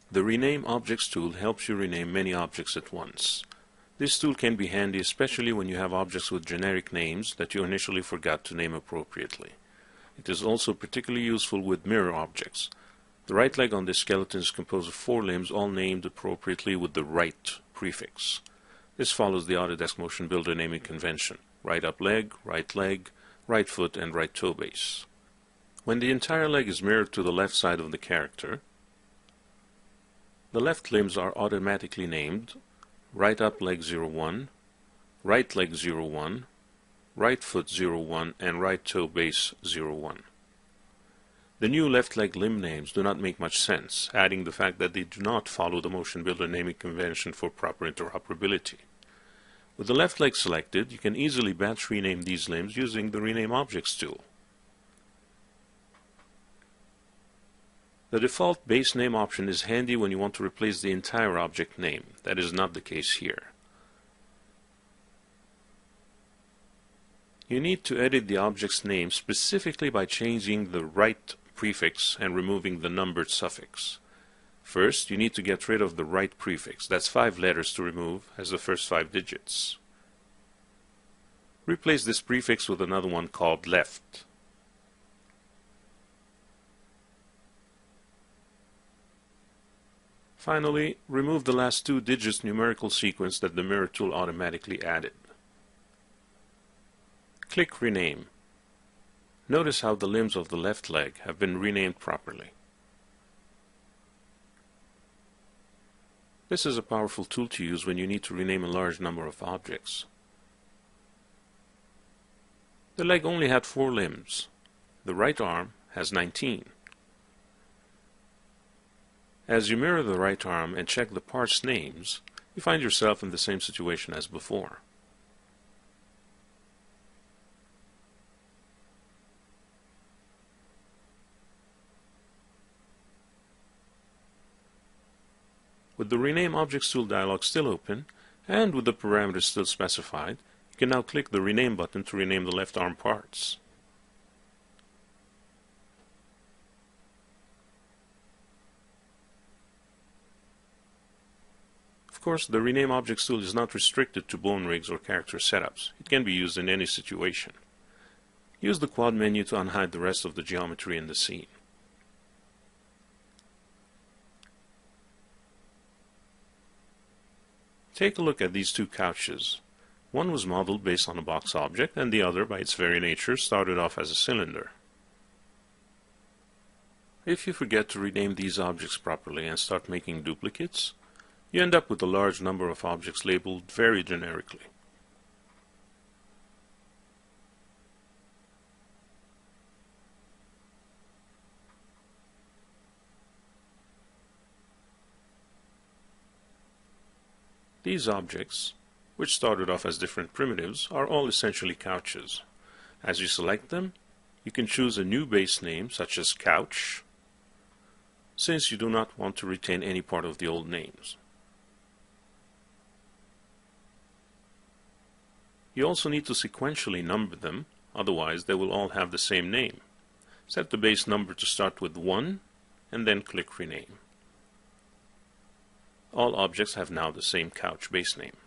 The Rename Objects tool helps you rename many objects at once. This tool can be handy especially when you have objects with generic names that you initially forgot to name appropriately. It is also particularly useful with mirror objects. The right leg on this skeleton is composed of 4 limbs, all named appropriately with the right prefix. This follows the Autodesk Motion Builder naming convention: right up leg, right foot, and right toe base. When the entire leg is mirrored to the left side of the character, the left limbs are automatically named right up leg 01, right leg 01, right foot 01, and right toe base 01. The new left leg limb names do not make much sense, adding the fact that they do not follow the Motion Builder naming convention for proper interoperability. With the left leg selected, you can easily batch rename these limbs using the Rename Objects tool. The default base name option is handy when you want to replace the entire object name. That is not the case here. You need to edit the object's name specifically by changing the right prefix and removing the numbered suffix. First, you need to get rid of the right prefix. That's 5 letters to remove as the first 5 digits. Replace this prefix with another one called left. Finally, remove the last 2 digits numerical sequence that the Mirror tool automatically added. Click Rename. Notice how the limbs of the left leg have been renamed properly. This is a powerful tool to use when you need to rename a large number of objects. The leg only had 4 limbs. The right arm has 19. As you mirror the right arm and check the parts names, you find yourself in the same situation as before. With the Rename Objects tool dialog still open, and with the parameters still specified, you can now click the Rename button to rename the left arm parts. Of course, the Rename Objects tool is not restricted to bone rigs or character setups. It can be used in any situation. Use the quad menu to unhide the rest of the geometry in the scene. Take a look at these 2 couches. One was modeled based on a box object, and the other, by its very nature, started off as a cylinder. If you forget to rename these objects properly and start making duplicates, you end up with a large number of objects labeled very generically. These objects, which started off as different primitives, are all essentially couches. As you select them, you can choose a new base name, such as couch, since you do not want to retain any part of the old names. You also need to sequentially number them, otherwise they will all have the same name. Set the base number to start with 1, and then click Rename. All objects have now the same couch base name.